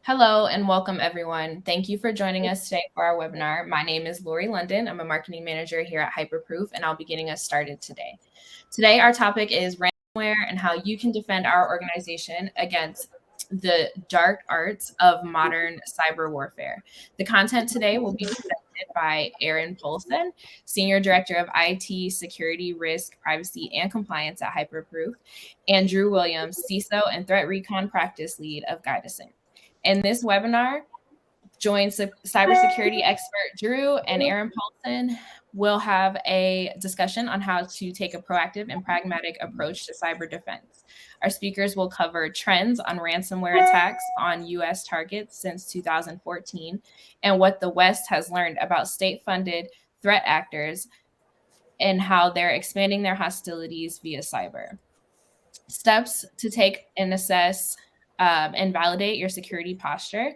Hello and welcome everyone. Thank you for joining us today for our webinar. My name is Lori London. I'm a marketing manager here at Hyperproof, and I'll be getting us started today. Today, our topic is ransomware and how you can defend our organization against the dark arts of modern cyber warfare. The content today will be presented by Aaron Polson, Senior Director of IT, Security, Risk, Privacy, and Compliance at Hyperproof, and Drew Williams, CISO and Threat Recon Practice Lead of Guidacent. In this webinar, join cybersecurity expert Drew and Aaron Paulson will have a discussion on how to take a proactive and pragmatic approach to cyber defense. Our speakers will cover trends on ransomware attacks on U.S. targets since 2014 and what the West has learned about state-funded threat actors and how they're expanding their hostilities via cyber. Steps to take and assess and validate your security posture,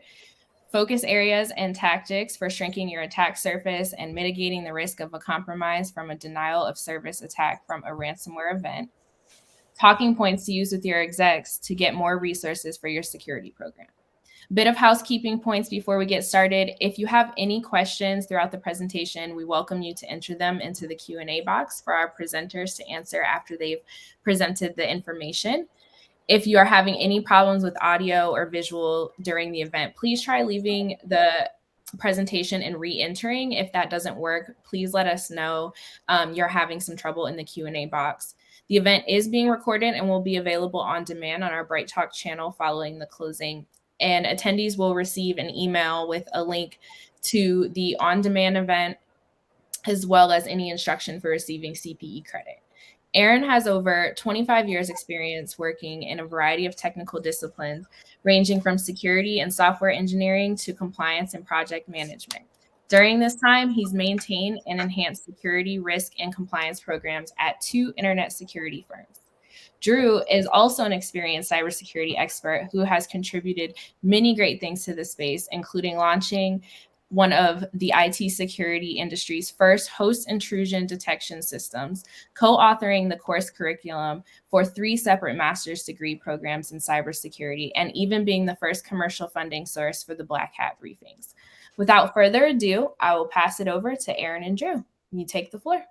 focus areas and tactics for shrinking your attack surface and mitigating the risk of a compromise from a denial of service attack from a ransomware event, talking points to use with your execs to get more resources for your security program. Bit of housekeeping points before we get started. If you have any questions throughout the presentation, we welcome you to enter them into the Q&A box for our presenters to answer after they've presented the information. If you are having any problems with audio or visual during the event, please try leaving the presentation and re-entering. If that doesn't work, please let us know you're having some trouble in the Q&A box. The event is being recorded and will be available on demand on our Bright Talk channel following the closing. And attendees will receive an email with a link to the on-demand event, as well as any instruction for receiving CPE credit. Aaron has over 25 years experience working in a variety of technical disciplines, ranging from security and software engineering to compliance and project management. During this time, he's maintained and enhanced security, risk, and compliance programs at 2 internet security firms. Drew is also an experienced cybersecurity expert who has contributed many great things to this space, including launching one of the IT security industry's first host intrusion detection systems, co-authoring the course curriculum for 3 separate master's degree programs in cybersecurity, and even being the first commercial funding source for the Black Hat briefings. Without further ado, I will pass it over to Aaron and Drew. You take the floor.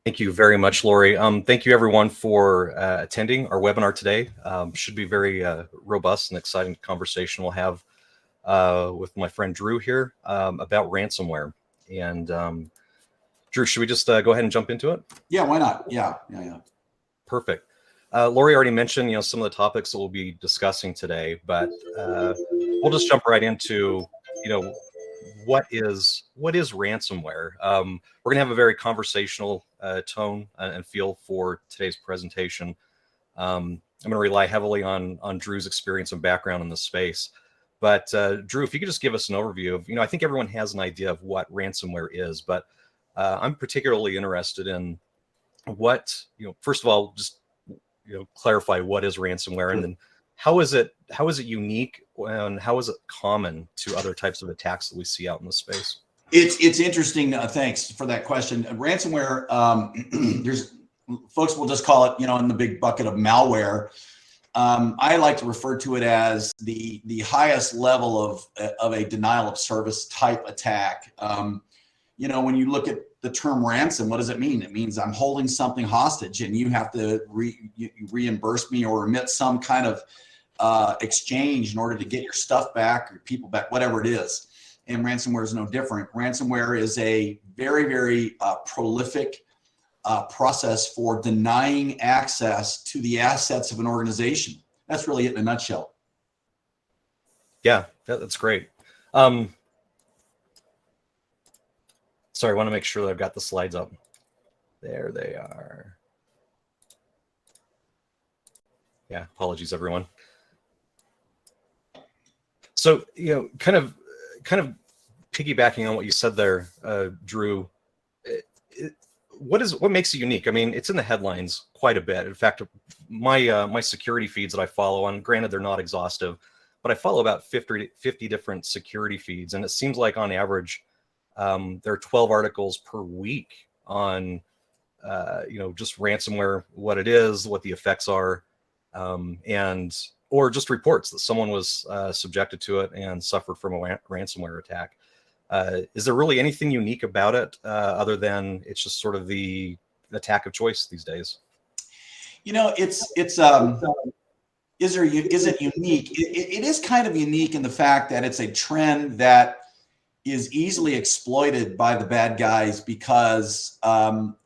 Thank you very much, Lori. Thank you, everyone, for attending our webinar today. Should be very robust and exciting conversation we'll have with my friend Drew here about ransomware. And Drew, should we just go ahead and jump into it? Yeah, why not? Yeah. Perfect. Lori already mentioned, some of the topics that we'll be discussing today, but we'll just jump right into, what is ransomware? We're gonna have a very conversational tone and feel for today's presentation. I'm gonna rely heavily on Drew's experience and background in this space. But Drew, if you could just give us an overview of, I think everyone has an idea of what ransomware is, but I'm particularly interested in what, first of all, just clarify what is ransomware, and then how is it unique, and how is it common to other types of attacks that we see out in the space? It's interesting. Thanks for that question. Ransomware, there's folks will just call it, in the big bucket of malware. I like to refer to it as the highest level of a denial of service type attack. When you look at the term ransom, what does it mean? It means I'm holding something hostage and you have to reimburse me or remit some kind of exchange in order to get your stuff back or people back, whatever it is. And ransomware is no different. Ransomware is a very, very prolific process for denying access to the assets of an organization. That's really it in a nutshell. Yeah, that's great. Sorry, I want to make sure that I've got the slides up. There they are. Yeah, apologies, everyone. So, kind of piggybacking on what you said there, Drew, what makes it unique? I mean, it's in the headlines quite a bit. In fact, my security feeds that I follow on, granted they're not exhaustive, but I follow about 50 different security feeds, and it seems like on average there are 12 articles per week on just ransomware, what it is, what the effects are, and or just reports that someone was subjected to it and suffered from a ransomware attack. Is there really anything unique about it other than it's just sort of the attack of choice these days? Is it unique? It is kind of unique in the fact that it's a trend that is easily exploited by the bad guys because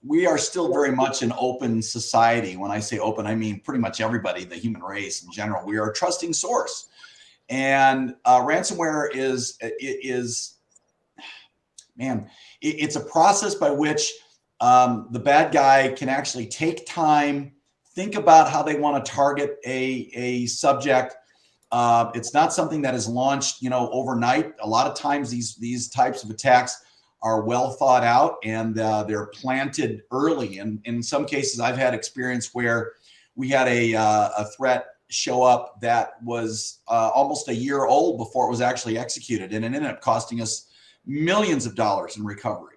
we are still very much an open society. When I say open, I mean pretty much everybody, the human race in general. We are a trusting source, and ransomware it's a process by which the bad guy can actually take time, think about how they want to target a subject. It's not something that is launched, overnight. A lot of times these types of attacks are well thought out, and they're planted early. And in some cases, I've had experience where we had a threat show up that was almost a year old before it was actually executed, and it ended up costing us millions of dollars in recovery.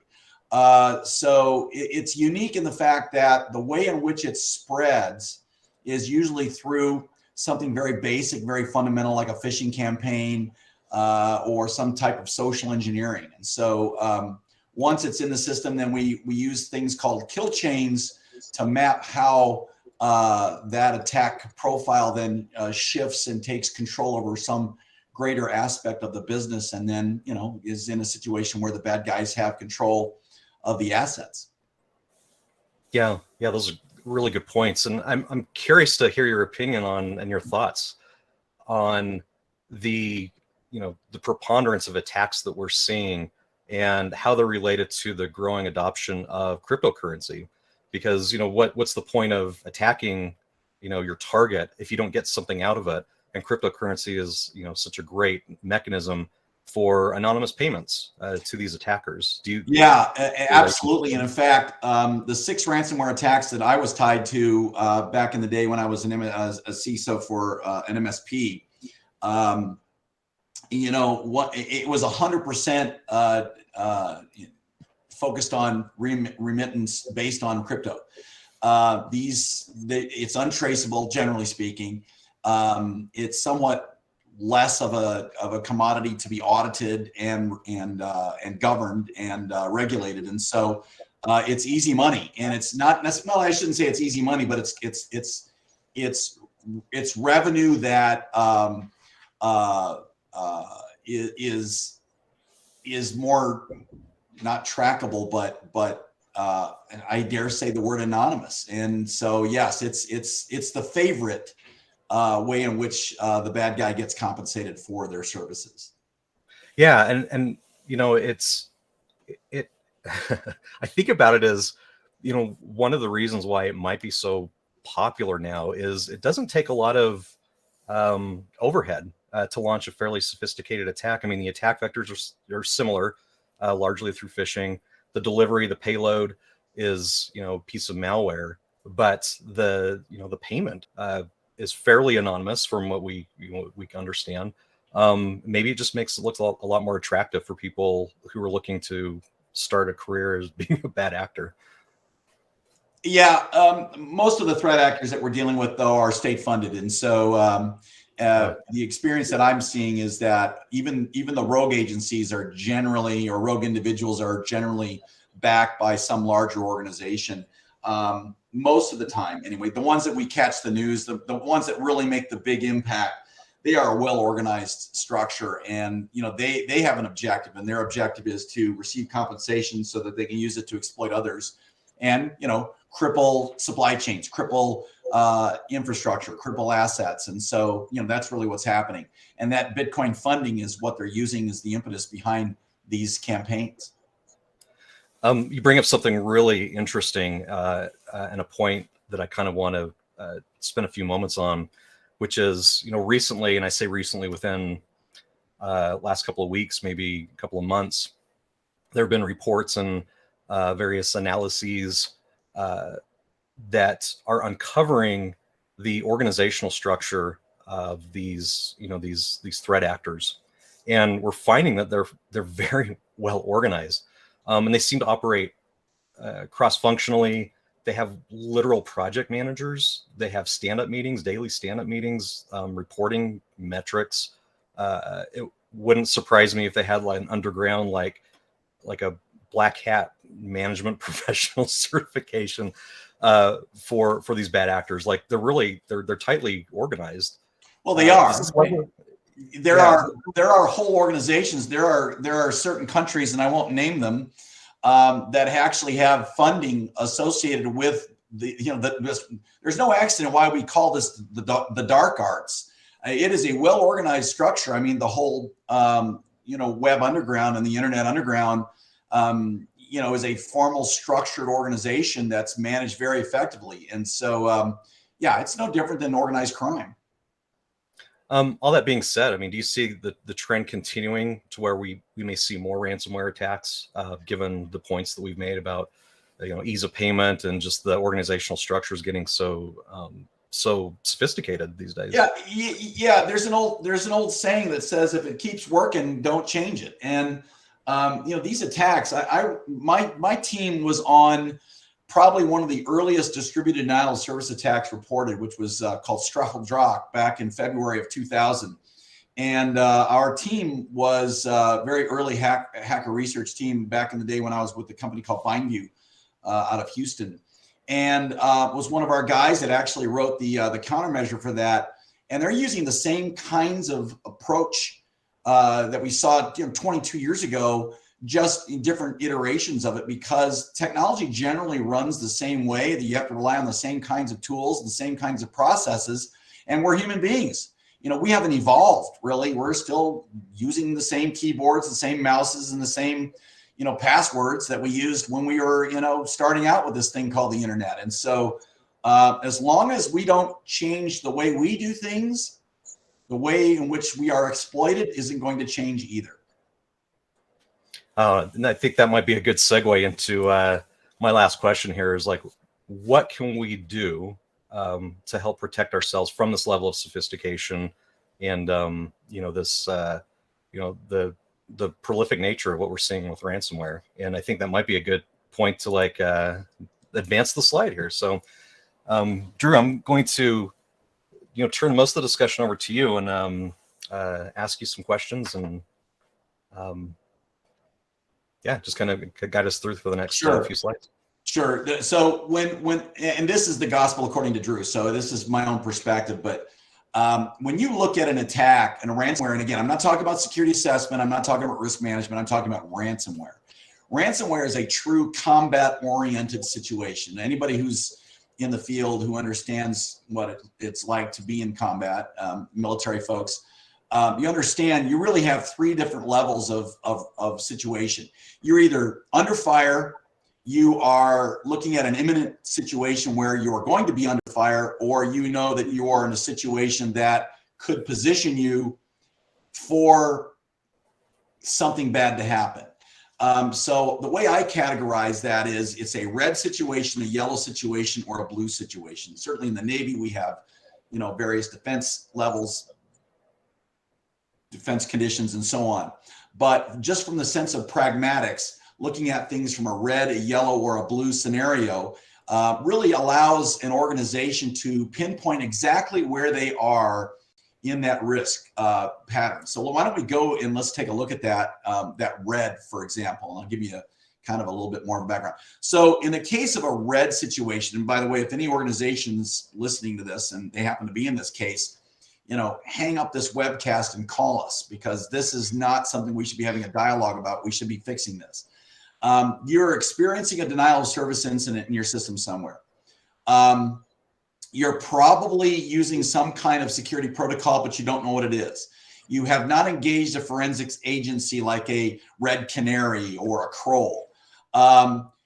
So it's unique in the fact that the way in which it spreads is usually through something very basic, very fundamental, like a phishing campaign or some type of social engineering. And so once it's in the system, then we use things called kill chains to map how that attack profile then shifts and takes control over some greater aspect of the business, and then is in a situation where the bad guys have control of the assets. Yeah, those are really good points, and I'm curious to hear your opinion on and your thoughts on the the preponderance of attacks that we're seeing and how they're related to the growing adoption of cryptocurrency. Because what's the point of attacking your target if you don't get something out of it? And cryptocurrency is such a great mechanism for anonymous payments to these attackers. Do you? Yeah, absolutely. And in fact, the 6 ransomware attacks that I was tied to back in the day when I was a CISO for an MSP, it was 100% focused on remittance based on crypto. It's untraceable, generally speaking. It's somewhat less of a commodity to be audited and governed and regulated, and so it's easy money. And it's not necessarily, I shouldn't say it's easy money, but it's revenue that is more not trackable, but I dare say the word anonymous. And so yes, it's the favorite way in which the bad guy gets compensated for their services. Yeah, and it I think about it as one of the reasons why it might be so popular now is it doesn't take a lot of overhead to launch a fairly sophisticated attack. I mean, the attack vectors are similar, largely through phishing. The delivery, the payload is a piece of malware, but the payment is fairly anonymous from what we can understand. Maybe it just makes it look a lot more attractive for people who are looking to start a career as being a bad actor. Yeah, most of the threat actors that we're dealing with, though, are state funded, and so the experience that I'm seeing is that even the rogue agencies are generally, or rogue individuals are generally backed by some larger organization. Most of the time, anyway, the ones that we catch the news, the ones that really make the big impact, they are a well-organized structure, and they have an objective, and their objective is to receive compensation so that they can use it to exploit others, and cripple supply chains, cripple infrastructure, cripple assets. And so that's really what's happening, and that Bitcoin funding is what they're using as the impetus behind these campaigns. You bring up something really interesting and a point that I kind of want to spend a few moments on, which is, recently, and I say recently within last couple of weeks, maybe a couple of months, there have been reports and various analyses that are uncovering the organizational structure of these threat actors, and we're finding that they're very well organized. And they seem to operate cross-functionally. they have literal project managers. They have stand-up meetings, daily stand-up meetings, reporting metrics. It wouldn't surprise me if they had like an underground, like a black hat management professional certification for these bad actors. Like they're tightly organized. Well, they are. There Yeah. are whole organizations. There are certain countries, and I won't name them, that actually have funding associated with there's no accident why we call this the dark arts. It is a well organized structure. I mean, the whole web underground and the internet underground, is a formal structured organization that's managed very effectively. And so, it's no different than organized crime. All that being said, I mean, do you see the trend continuing to where we may see more ransomware attacks, given the points that we've made about, ease of payment and just the organizational structures getting so sophisticated these days? Yeah. There's an old saying that says, if it keeps working, don't change it. And these attacks, my team was on probably one of the earliest distributed denial of service attacks reported, which was called Struffle back in February of 2000. And our team was a very early hacker research team back in the day when I was with the company called BindView out of Houston, and was one of our guys that actually wrote the countermeasure for that. And they're using the same kinds of approach that we saw 22 years ago, just in different iterations of it, because technology generally runs the same way, that you have to rely on the same kinds of tools, the same kinds of processes, and we're human beings. We haven't evolved really. We're still using the same keyboards, the same mouses, and the same, passwords that we used when we were, starting out with this thing called the internet. And so as long as we don't change the way we do things, the way in which we are exploited isn't going to change either. And I think that might be a good segue into my last question here is like, what can we do to help protect ourselves from this level of sophistication and, this, the prolific nature of what we're seeing with ransomware? And I think that might be a good point to advance the slide here. So, Drew, I'm going to, turn most of the discussion over to you and ask you some questions and, just kind of guide us through for the next few slides. Sure. So and this is the gospel according to Drew, so this is my own perspective, but when you look at an attack and a ransomware, and again, I'm not talking about security assessment, I'm not talking about risk management, I'm talking about ransomware. Ransomware is a true combat-oriented situation. Anybody who's in the field who understands what it's like to be in combat, military folks, you understand you really have three different levels of situation. You're either under fire, you are looking at an imminent situation where you are going to be under fire, or that you are in a situation that could position you for something bad to happen. So the way I categorize that is it's a red situation, a yellow situation, or a blue situation. Certainly in the Navy, we have, various defense levels, defense conditions, and so on. But just from the sense of pragmatics, looking at things from a red, a yellow, or a blue scenario really allows an organization to pinpoint exactly where they are in that risk pattern. So why don't we go and let's take a look at that red, for example, and I'll give you kind of a little bit more of a background. So in the case of a red situation, and by the way, if any organization's listening to this and they happen to be in this case, hang up this webcast and call us, because this is not something we should be having a dialogue about. We should be fixing this. You're experiencing a denial of service incident in your system somewhere. You're probably using some kind of security protocol, but you don't know what it is. You have not engaged a forensics agency like a Red Canary or a Kroll.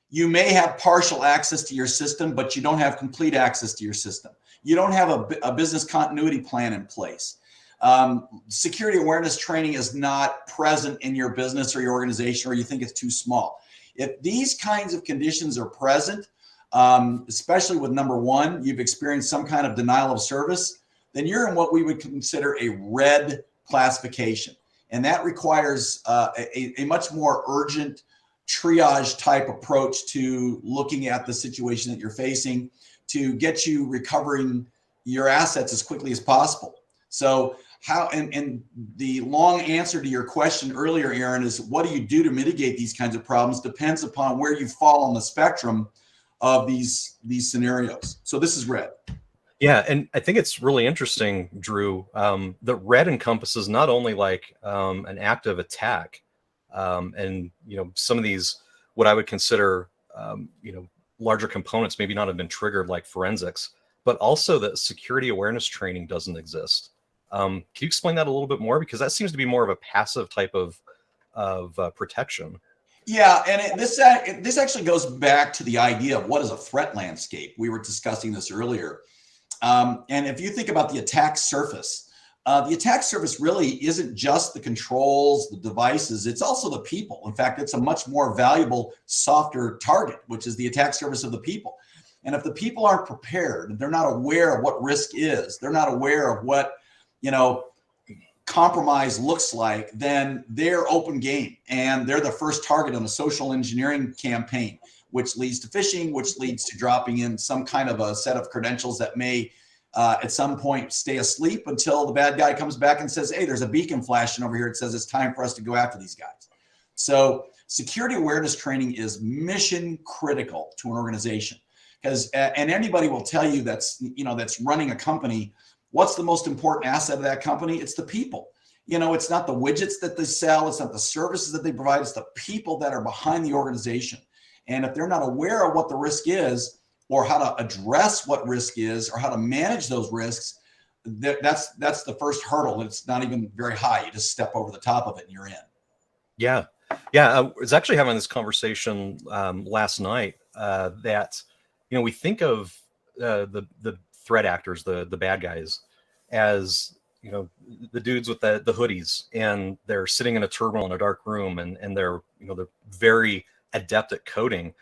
You may have partial access to your system, but you don't have complete access to your system. You don't have a business continuity plan in place. Security awareness training is not present in your business or your organization, or you think it's too small. If these kinds of conditions are present, especially with number one, you've experienced some kind of denial of service, then you're in what we would consider a red classification. And that requires a much more urgent triage type approach to looking at the situation that you're facing to get you recovering your assets as quickly as possible. So how, and the long answer to your question earlier, Aaron, is what do you do to mitigate these kinds of problems depends upon where you fall on the spectrum of these scenarios. So this is red. Yeah, and I think it's really interesting, Drew, that red encompasses not only like an active attack, and some of these, what I would consider larger components maybe not have been triggered like forensics, but also that security awareness training doesn't exist. Can you explain that a little bit more? Because that seems to be more of a passive type of protection. Yeah, and this actually goes back to the idea of what is a threat landscape. We were discussing this earlier. And if you think about the attack surface really isn't just the controls, the devices, it's also the people. In fact, it's a much more valuable, softer target, which is the attack surface of the people. And if the people aren't prepared, they're not aware of what risk is, they're not aware of what, compromise looks like, then they're open game and they're the first target on a social engineering campaign, which leads to phishing, which leads to dropping in some kind of a set of credentials that may at some point stay asleep until the bad guy comes back and says, hey, there's a beacon flashing over here. It says it's time for us to go after these guys. So security awareness training is mission critical to an organization, because and anybody will tell you that's running a company, what's the most important asset of that company? It's the people. It's not the widgets that they sell, it's not the services that they provide, it's the people that are behind the organization. And if they're not aware of what the risk is, or how to address what risk is, or how to manage those risks, that's the first hurdle. It's not even very high. You just step over the top of it and you're in. Yeah. I was actually having this conversation last night that, we think of the threat actors, the bad guys, as, the dudes with the hoodies, and they're sitting in a terminal in a dark room, and they're very adept at coding.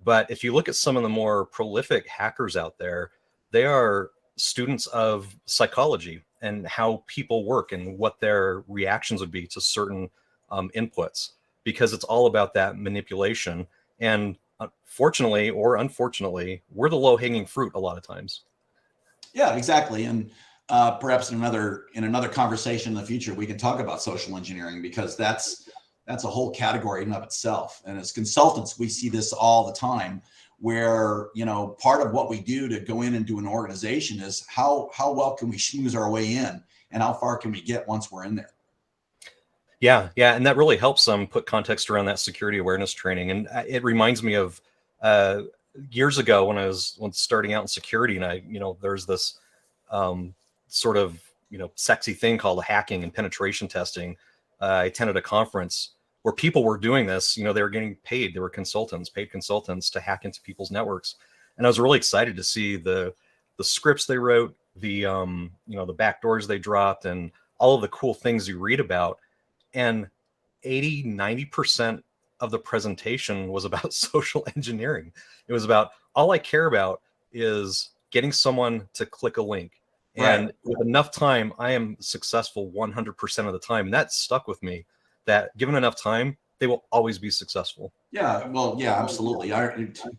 But if you look at some of the more prolific hackers out there, they are students of psychology and how people work and what their reactions would be to certain inputs, because it's all about that manipulation. And fortunately or unfortunately, we're the low-hanging fruit a lot of times. Yeah, exactly. And perhaps in another conversation in the future, we can talk about social engineering, because that's a whole category in and of itself. And as consultants, we see this all the time, where, part of what we do to go in and do an organization is how well can we schmooze our way in, and how far can we get once we're in there? Yeah. And that really helps put context around that security awareness training. And it reminds me of years ago when I was starting out in security, and there's this sort of, sexy thing called hacking and penetration testing. I attended a conference where people were doing this. They were getting paid. They were paid consultants to hack into people's networks. And I was really excited to see the scripts they wrote, the backdoors they dropped, and all of the cool things you read about. And 90% of the presentation was about social engineering. It was about, all I care about is getting someone to click a link. And with enough time, I am successful 100% of the time. And that stuck with me, that given enough time, they will always be successful. Yeah, well, yeah, absolutely.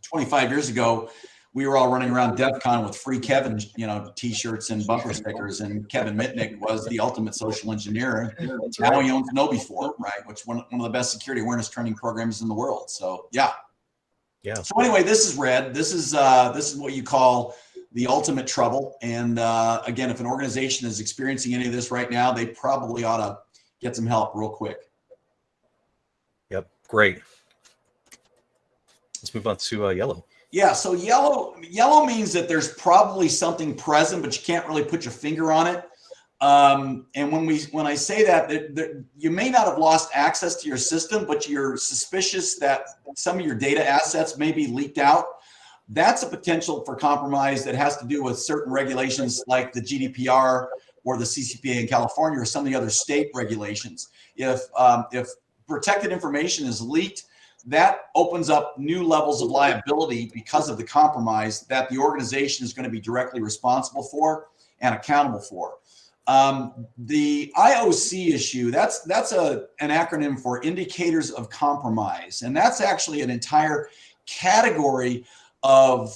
25 years ago, we were all running around DEF CON with free Kevin, t-shirts and bumper stickers. And Kevin Mitnick was the ultimate social engineer. Now he owns KnowBe4, right? Which one of the best security awareness training programs in the world. So yeah. So anyway, this is red. This is what you call the ultimate trouble. And again, if an organization is experiencing any of this right now, they probably ought to get some help real quick. Yep, great. Let's move on to yellow. Yeah, so yellow means that there's probably something present, but you can't really put your finger on it. And when I say that, you may not have lost access to your system, but you're suspicious that some of your data assets may be leaked out. That's a potential for compromise that has to do with certain regulations like the GDPR or the CCPA in California, or some of the other state regulations. If protected information is leaked, that opens up new levels of liability because of the compromise that the organization is going to be directly responsible for and accountable for. The IOC issue, that's an acronym for indicators of compromise. And that's actually an entire category of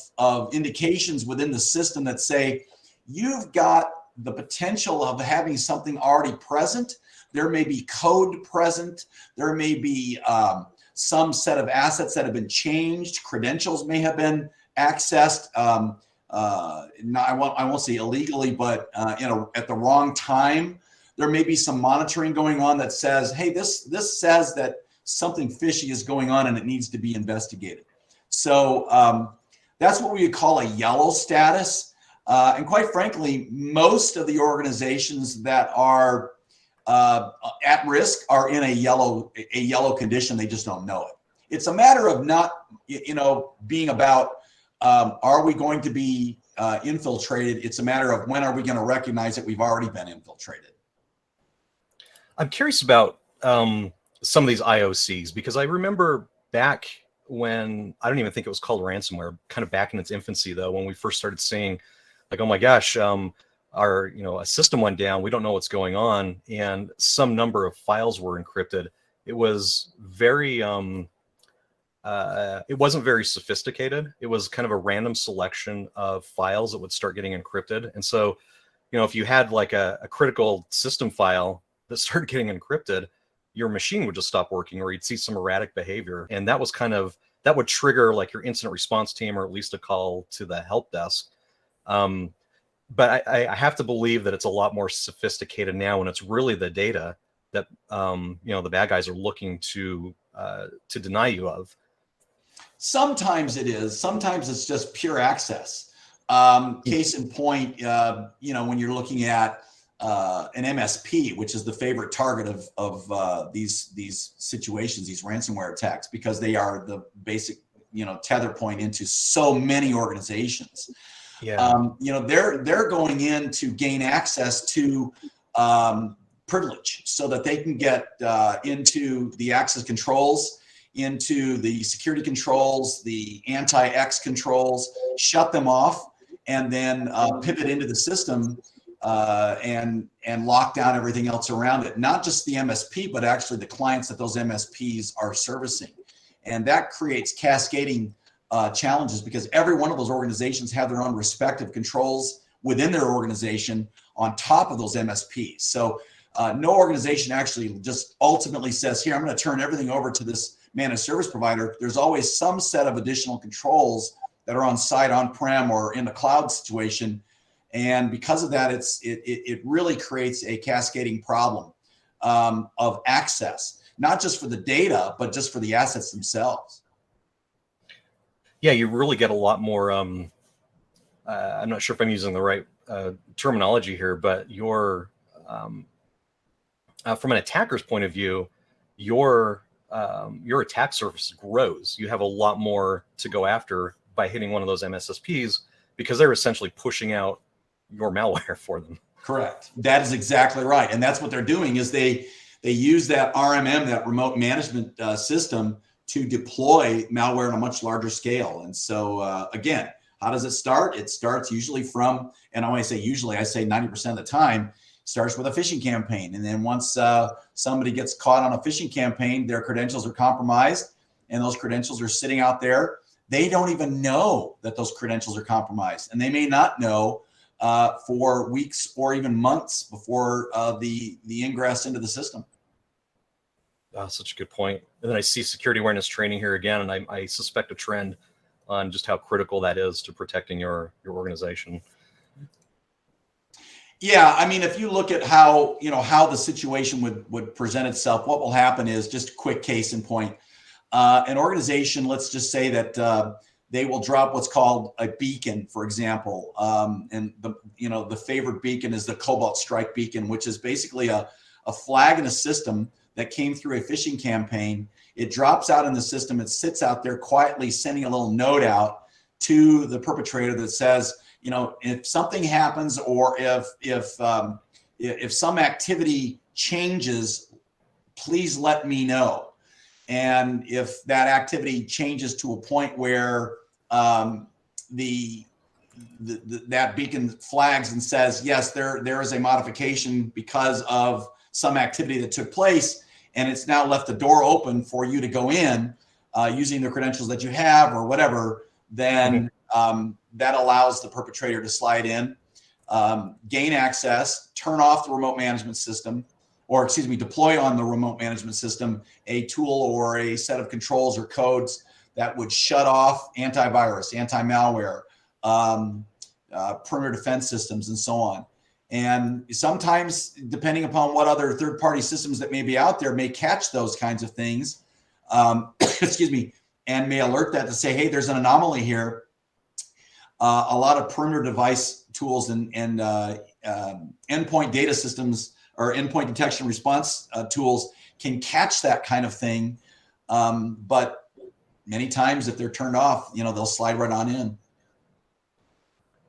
indications within the system that say you've got the potential of having something already present. There may be code present. There may be some set of assets that have been changed. Credentials may have been accessed. I won't say illegally, but at the wrong time. There may be some monitoring going on that says, hey, this says that something fishy is going on and it needs to be investigated. So that's what we would call a yellow status. And quite frankly, most of the organizations that are at risk are in a yellow condition. They just don't know it. It's a matter of not, being about, are we going to be infiltrated? It's a matter of when are we going to recognize that we've already been infiltrated. I'm curious about some of these IOCs, because I remember back when, I don't even think it was called ransomware, kind of back in its infancy though, when we first started seeing like, oh my gosh, a system went down, we don't know what's going on, and some number of files were encrypted. It was very, it wasn't very sophisticated. It was kind of a random selection of files that would start getting encrypted. And so, if you had like a critical system file that started getting encrypted, your machine would just stop working, or you'd see some erratic behavior. And that was that would trigger like your incident response team, or at least a call to the help desk. But I have to believe that it's a lot more sophisticated now, and it's really the data that the bad guys are looking to deny you of. Sometimes it is. Sometimes it's just pure access. Case in point, when you're looking at an MSP, which is the favorite target of these situations, these ransomware attacks, because they are the basic tether point into so many organizations. Yeah. They're going in to gain access to privilege so that they can get into the access controls, into the security controls, the anti-X controls, shut them off, and then pivot into the system and lock down everything else around it. Not just the MSP, but actually the clients that those MSPs are servicing. And that creates cascading challenges, because every one of those organizations have their own respective controls within their organization on top of those MSPs. So no organization actually just ultimately says, here, I'm going to turn everything over to this managed service provider. There's always some set of additional controls that are on site, on-prem, or in the cloud situation. And because of that, it really creates a cascading problem of access, not just for the data, but just for the assets themselves. Yeah, you really get a lot more, I'm not sure if I'm using the right terminology here, but your, from an attacker's point of view, your attack surface grows. You have a lot more to go after by hitting one of those MSSPs, because they're essentially pushing out your malware for them. Correct. That is exactly right. And that's what they're doing, is they use that RMM, that remote management system, to deploy malware on a much larger scale. And so again, how does it start? It starts usually from, and when I say usually, I say 90% of the time, starts with a phishing campaign. And then once somebody gets caught on a phishing campaign, their credentials are compromised, and those credentials are sitting out there. They don't even know that those credentials are compromised, and they may not know for weeks or even months before the ingress into the system. Such a good point. And then I see security awareness training here again, and I suspect a trend on just how critical that is to protecting your organization. Yeah, I mean, if you look at how the situation would present itself, what will happen is, just a quick case in point. An organization, let's just say that they will drop what's called a beacon, for example, and the favorite beacon is the Cobalt Strike beacon, which is basically a flag in a system that came through a phishing campaign. It drops out in the system. It sits out there quietly, sending a little note out to the perpetrator that says, if something happens, or if some activity changes, please let me know. And if that activity changes to a point where the that beacon flags and says, yes, there is a modification because of some activity that took place, and it's now left the door open for you to go in using the credentials that you have or whatever, then that allows the perpetrator to slide in, gain access, turn off the remote management system, or deploy on the remote management system a tool or a set of controls or codes that would shut off antivirus, anti-malware, perimeter defense systems, and so on. And sometimes, depending upon what other third-party systems that may be out there, may catch those kinds of things, and may alert that to say, hey, there's an anomaly here. A lot of perimeter device tools and endpoint data systems or endpoint detection response tools can catch that kind of thing. But many times, if they're turned off, they'll slide right on in.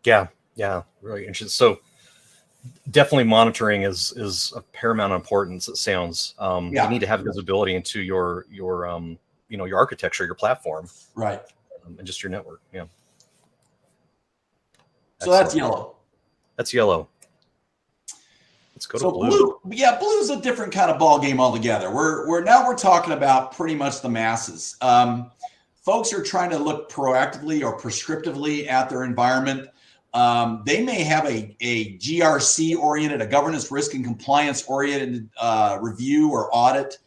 Yeah, really interesting. So definitely monitoring is of paramount importance. It sounds. You need to have visibility into your architecture, your platform, right, and just your network. Yeah. So that's yellow. That's yellow. Let's go to blue. Yeah, blue is a different kind of ball game altogether. We're talking about pretty much the masses. Folks are trying to look proactively or prescriptively at their environment. They may have a GRC oriented, a governance, risk, and compliance oriented review or audit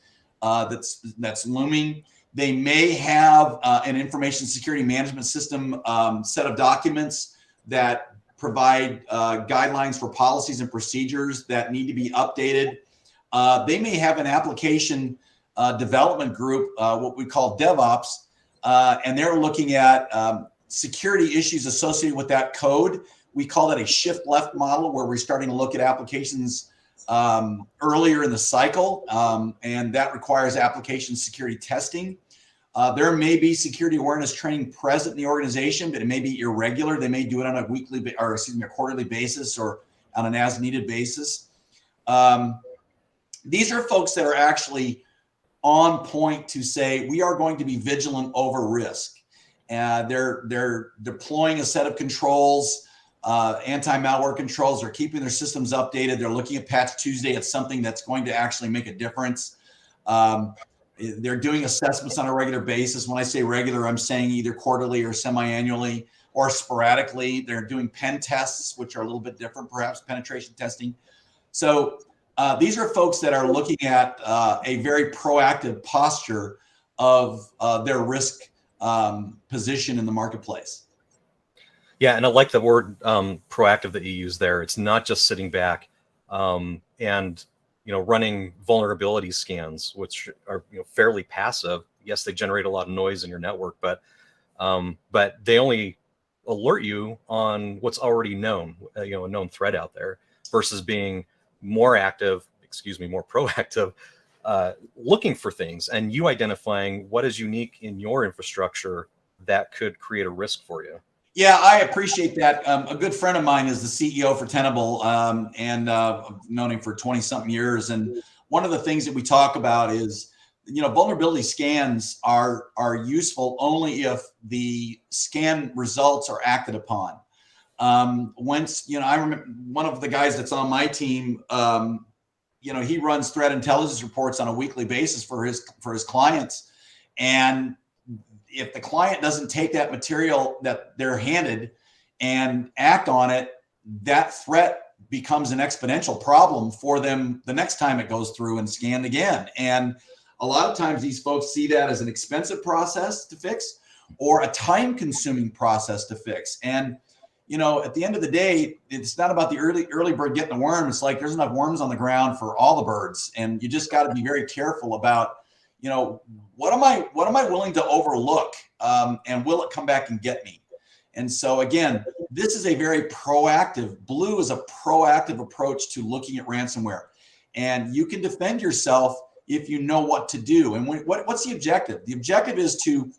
that's looming. They may have an information security management system set of documents that provide guidelines for policies and procedures that need to be updated. They may have an application development group, what we call DevOps, and they're looking at security issues associated with that code. We call that a shift left model, where we're starting to look at applications earlier in the cycle, and that requires application security testing. There may be security awareness training present in the organization, but it may be irregular. They may do it on a a quarterly basis or on an as-needed basis. These are folks that are actually on point to say we are going to be vigilant over risk. They're deploying a set of controls, anti-malware controls. They're keeping their systems updated. They're looking at Patch Tuesday at something that's going to actually make a difference. They're doing assessments on a regular basis. When I say regular, I'm saying either quarterly or semi-annually or sporadically. They're doing pen tests, which are a little bit different, perhaps penetration testing. So these are folks that are looking at a very proactive posture of their risk position in the marketplace. Yeah, and I like the word proactive that you use there. It's not just sitting back and running vulnerability scans, which are fairly passive. Yes, they generate a lot of noise in your network, but they only alert you on what's already known, a known threat out there, versus being more proactive, looking for things and you identifying what is unique in your infrastructure that could create a risk for you. Yeah, I appreciate that. A good friend of mine is the CEO for Tenable, and I've known him for 20-something years. And one of the things that we talk about is, vulnerability scans are useful only if the scan results are acted upon. Once, I remember one of the guys that's on my team, he runs threat intelligence reports on a weekly basis for his clients. And if the client doesn't take that material that they're handed and act on it, that threat becomes an exponential problem for them the next time it goes through and scanned again. And a lot of times these folks see that as an expensive process to fix or a time-consuming process to fix. And at the end of the day, it's not about the early bird getting the worm. It's like there's enough worms on the ground for all the birds, and you just got to be very careful about what am I willing to overlook, and will it come back and get me? And so again, this is a very proactive. Blue is a proactive approach to looking at ransomware, and you can defend yourself if you know what to do. And what's the objective? The objective is to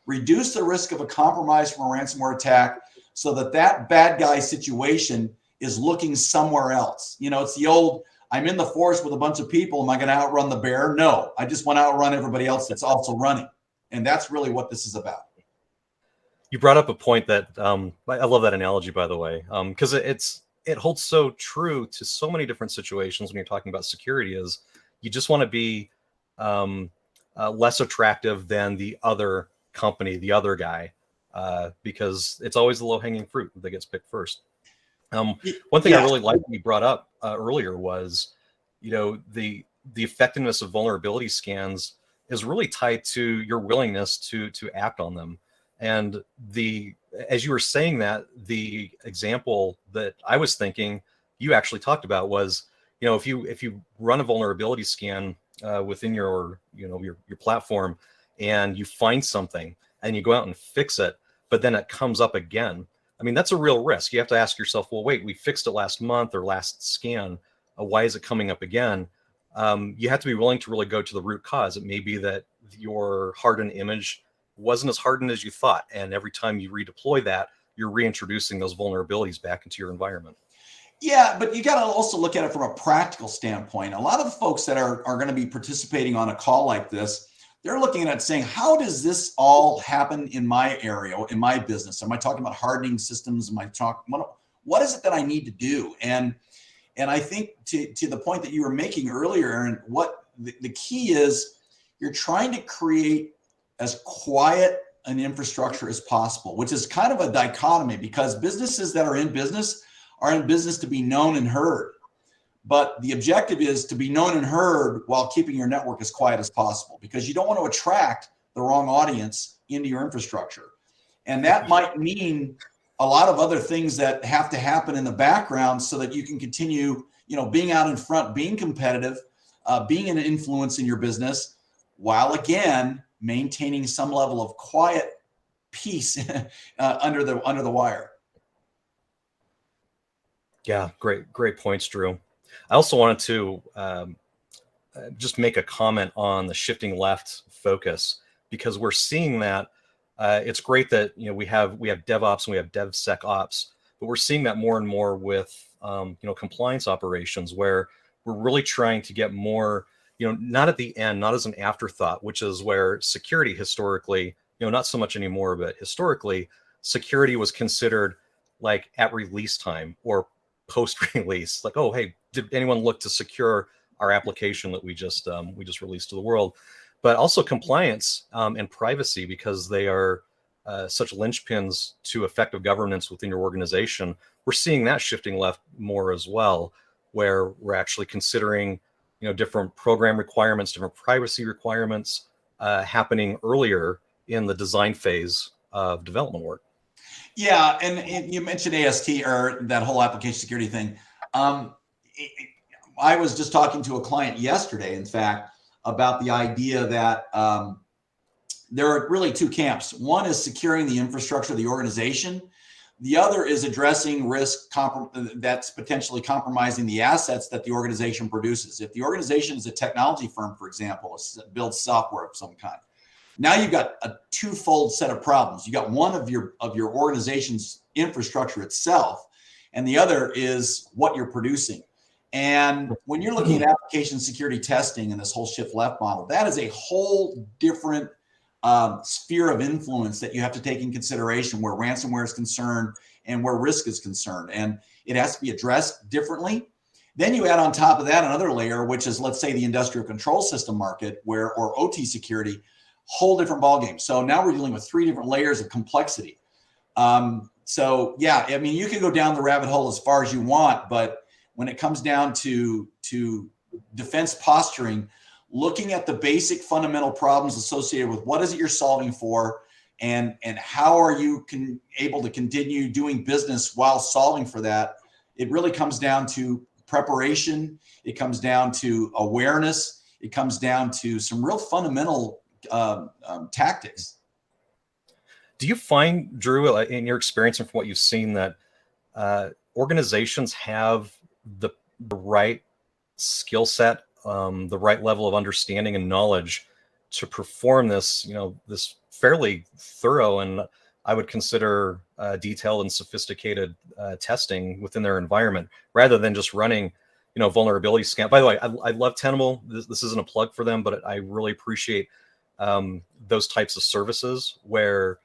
reduce the risk of a compromise from a ransomware attack, so that bad guy situation is looking somewhere else. It's the old, I'm in the forest with a bunch of people. Am I going to outrun the bear? No, I just want to outrun everybody else that's also running. And that's really what this is about. You brought up a point that I love that analogy, by the way, because it holds so true to so many different situations when you're talking about security. Is you just want to be less attractive than the other company, the other guy, because it's always the low-hanging fruit that gets picked first. One thing I really liked you brought up earlier was, the effectiveness of vulnerability scans is really tied to your willingness to act on them. And as you were saying that, the example that I was thinking you actually talked about was, if you run a vulnerability scan within your platform, and you find something and you go out and fix it, but then it comes up again. I mean, that's a real risk. You have to ask yourself, well, wait, we fixed it last month or last scan. Why is it coming up again? You have to be willing to really go to the root cause. It may be that your hardened image wasn't as hardened as you thought. And every time you redeploy that, you're reintroducing those vulnerabilities back into your environment. Yeah, but you got to also look at it from a practical standpoint. A lot of the folks that are going to be participating on a call like this, they're looking at it saying, how does this all happen in my area, in my business? Am I talking about hardening systems? What is it that I need to do? And I think to the point that you were making earlier, and what the key is, you're trying to create as quiet an infrastructure as possible, which is kind of a dichotomy, because businesses that are in business to be known and heard. But the objective is to be known and heard while keeping your network as quiet as possible, because you don't want to attract the wrong audience into your infrastructure. And that might mean a lot of other things that have to happen in the background so that you can continue, being out in front, being competitive, being an influence in your business, while again, maintaining some level of quiet peace under the wire. Yeah, great points, Drew. I also wanted to just make a comment on the shifting left focus, because we're seeing that it's great that we have DevOps and we have DevSecOps, but we're seeing that more and more with compliance operations, where we're really trying to get more, not at the end, not as an afterthought, which is where security historically, not so much anymore, but historically, security was considered like at release time or post-release, like, oh, hey, did anyone look to secure our application that we just released to the world? But also compliance and privacy, because they are such linchpins to effective governance within your organization. We're seeing that shifting left more as well, where we're actually considering different program requirements, different privacy requirements happening earlier in the design phase of development work. Yeah, and you mentioned AST, or that whole application security thing. I was just talking to a client yesterday, in fact, about the idea that there are really two camps. One is securing the infrastructure of the organization. The other is addressing risk that's potentially compromising the assets that the organization produces. If the organization is a technology firm, for example, builds software of some kind, now you've got a twofold set of problems. You got one of your organization's infrastructure itself, and the other is what you're producing. And when you're looking at application security testing and this whole shift left model, that is a whole different sphere of influence that you have to take in consideration, where ransomware is concerned and where risk is concerned. And it has to be addressed differently. Then you add on top of that another layer, which is, let's say, the industrial control system market, or OT security, whole different ballgame. So now we're dealing with 3 different layers of complexity. So yeah, I mean, you can go down the rabbit hole as far as you want, but when it comes down to defense posturing, looking at the basic fundamental problems associated with what is it you're solving for, and how are you able to continue doing business while solving for that, it really comes down to preparation. It comes down to awareness. It comes down to some real fundamental tactics. Do you find, Drew, in your experience and from what you've seen, that organizations have the right skill set, the right level of understanding and knowledge to perform this, this fairly thorough and I would consider detailed and sophisticated testing within their environment, rather than just running, vulnerability scan? By the way, I love Tenable. This isn't a plug for them, but I really appreciate those types of services where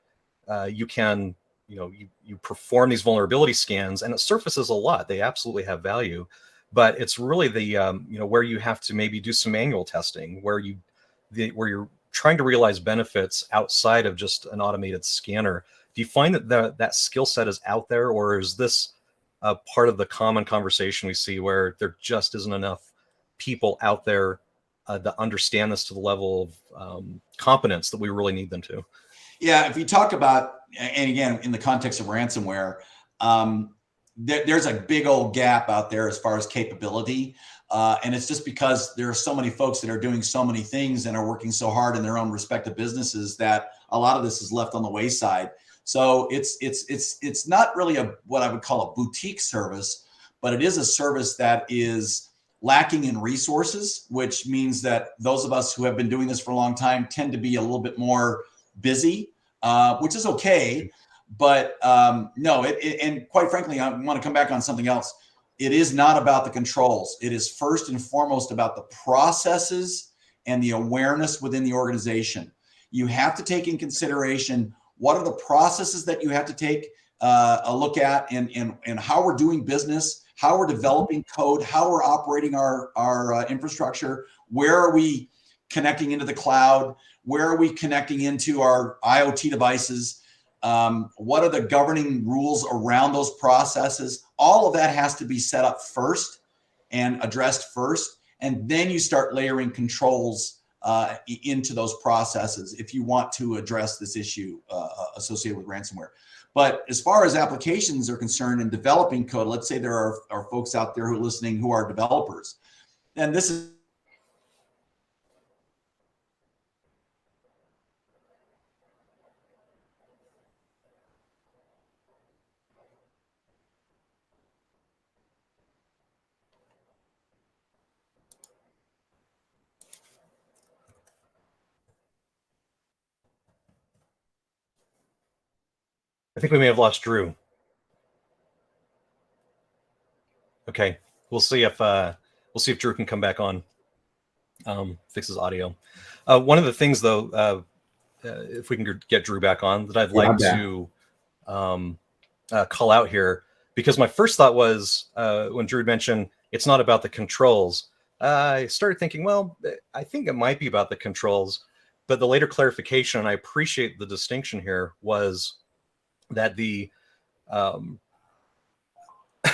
you can, you perform these vulnerability scans, and it surfaces a lot. They absolutely have value, but it's really the where you have to maybe do some manual testing, where you're trying to realize benefits outside of just an automated scanner. Do you find that that skill set is out there, or is this part of the common conversation we see where there just isn't enough people out there that understand this to the level of competence that we really need them to? Yeah, if you talk about, and again, in the context of ransomware, there's a big old gap out there as far as capability. And it's just because there are so many folks that are doing so many things and are working so hard in their own respective businesses that a lot of this is left on the wayside. So it's not really what I would call a boutique service, but it is a service that is lacking in resources, which means that those of us who have been doing this for a long time tend to be a little bit more busy, which is okay. But no, and quite frankly, I want to come back on something else. It is not about the controls. It is first and foremost about the processes and the awareness within the organization. You have to take in consideration what are the processes that you have to take a look at, and how we're doing business, how we're developing code, how we're operating our infrastructure, where are we connecting into the cloud, where are we connecting into our IoT devices, what are the governing rules around those processes. All of that has to be set up first and addressed first, and then you start layering controls into those processes if you want to address this issue associated with ransomware. But as far as applications are concerned and developing code, let's say there are folks out there who are listening who are developers, and this is I think we may have lost Drew. Okay, we'll see if Drew can come back on, fix his audio. One of the things, though, if we can get Drew back on, that I'd like to call out here, because my first thought was when Drew mentioned it's not about the controls, I started thinking, well, I think it might be about the controls, but the later clarification, and I appreciate the distinction here, was that the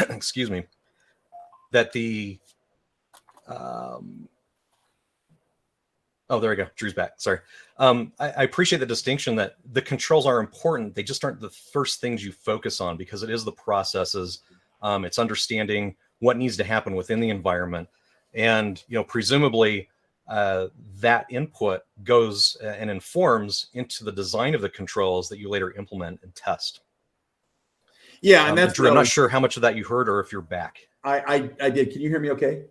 excuse me, that the oh, there we go, Drew's back, sorry. I appreciate the distinction that the controls are important, they just aren't the first things you focus on, because it is the processes, it's understanding what needs to happen within the environment, and presumably that input goes and informs into the design of the controls that you later implement and test. Yeah, and that's Drew, I'm not sure how much of that you heard or if you're back. I did. Can you hear me okay?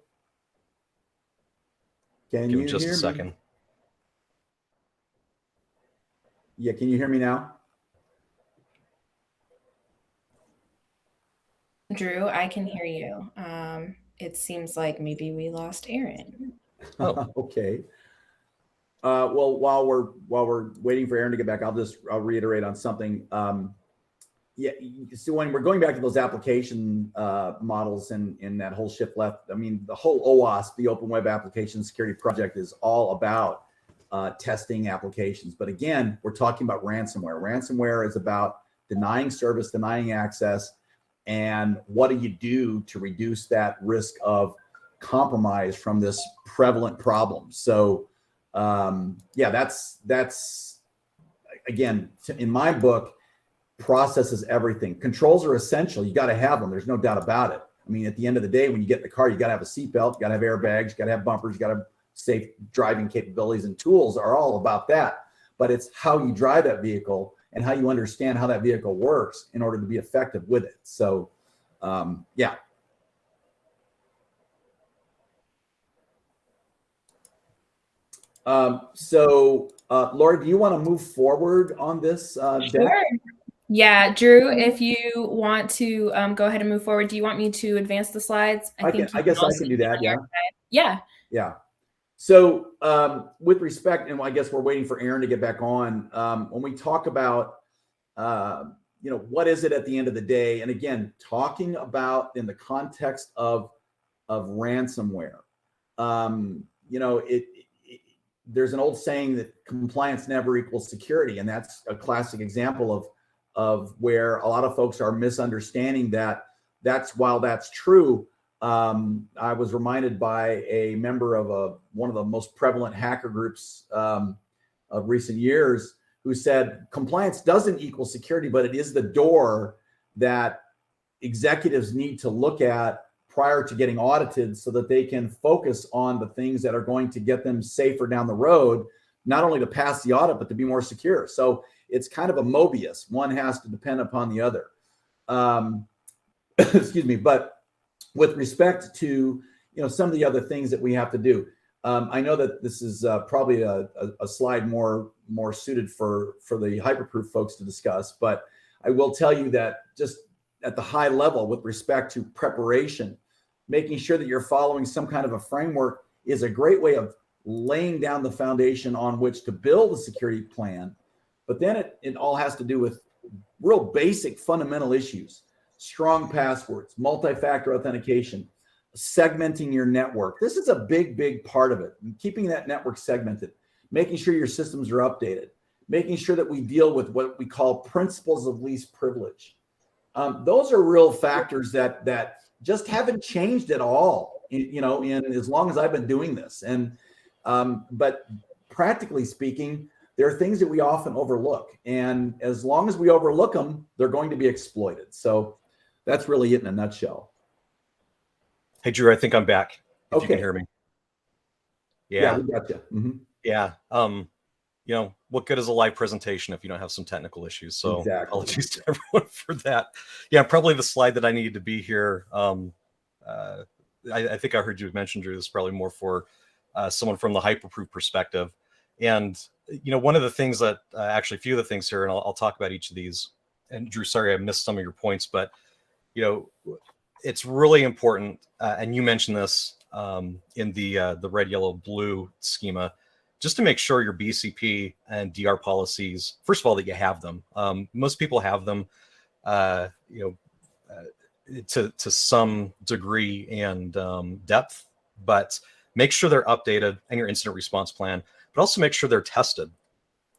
Can you hear me? Give me just a second. Yeah, can you hear me now? Drew, I can hear you. It seems like maybe we lost Aaron. Oh. Okay. Well, while we're waiting for Aaron to get back, I'll reiterate on something. Yeah, so when we're going back to those application models and that whole shift left, I mean, the whole OWASP, the Open Web Application Security Project, is all about testing applications. But again, we're talking about ransomware. Ransomware is about denying service, denying access, and what do you do to reduce that risk of compromise from this prevalent problem? So yeah, that's again, in my book, process is everything. Controls are essential. You got to have them. There's no doubt about it. I mean, at the end of the day, when you get in the car, you got to have a seatbelt, you got to have airbags, you got to have bumpers, you got to have safe driving capabilities, and tools are all about that. But it's how you drive that vehicle and how you understand how that vehicle works in order to be effective with it. So, yeah. Laura, do you want to move forward on this? Sure. Yeah, Drew, if you want to go ahead and move forward, do you want me to advance the slides? I guess I can do that. Yeah. Yeah. Yeah. So with respect, and I guess we're waiting for Aaron to get back on. When we talk about what is it at the end of the day? And again, talking about in the context of ransomware, there's an old saying that compliance never equals security, and that's a classic example of where a lot of folks are misunderstanding that. While that's true, I was reminded by a member of one of the most prevalent hacker groups of recent years, who said compliance doesn't equal security, but it is the door that executives need to look at prior to getting audited, so that they can focus on the things that are going to get them safer down the road, not only to pass the audit, but to be more secure. So it's kind of a Mobius. One has to depend upon the other. Excuse me. But with respect to, some of the other things that we have to do, I know that this is probably a slide more suited for the hyperproof folks to discuss, but I will tell you that just at the high level with respect to preparation, making sure that you're following some kind of a framework is a great way of laying down the foundation on which to build a security plan. But then it all has to do with real basic fundamental issues: strong passwords, multi-factor authentication, segmenting your network. This is a big part of it. And keeping that network segmented, making sure your systems are updated, making sure that we deal with what we call principles of least privilege. Those are real factors that just haven't changed at all, in as long as I've been doing this. And but practically speaking, there are things that we often overlook, and as long as we overlook them, they're going to be exploited. So that's really it in a nutshell. Hey, Drew, I think I'm back. If you Okay. can hear me. Yeah, we got you. Mm-hmm. Yeah. What good is a live presentation if you don't have some technical issues? So Exactly. Apologies to everyone for that. Yeah, probably the slide that I needed to be here. I think I heard you mention, Drew, this is probably more for someone from the hyperproof perspective. And, one of the things that actually a few of the things here, and I'll talk about each of these. And Drew, sorry, I missed some of your points, but, it's really important. And you mentioned this in the red, yellow, blue schema, just to make sure your BCP and DR policies, first of all, that you have them. Most people have them, to some degree and depth, but make sure they're updated in your incident response plan, but also make sure they're tested.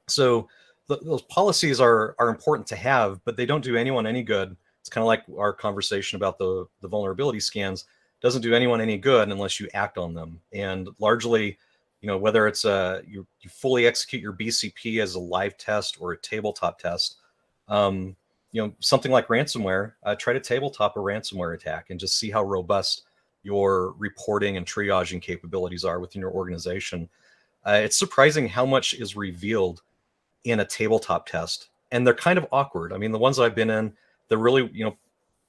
So those policies are important to have, but they don't do anyone any good. It's kind of like our conversation about the vulnerability scans. Doesn't do anyone any good unless you act on them. And largely, whether it's you fully execute your BCP as a live test or a tabletop test, something like ransomware, try to tabletop a ransomware attack and just see how robust your reporting and triaging capabilities are within your organization. It's surprising how much is revealed in a tabletop test, and they're kind of awkward. I mean, the ones I've been in, they're really,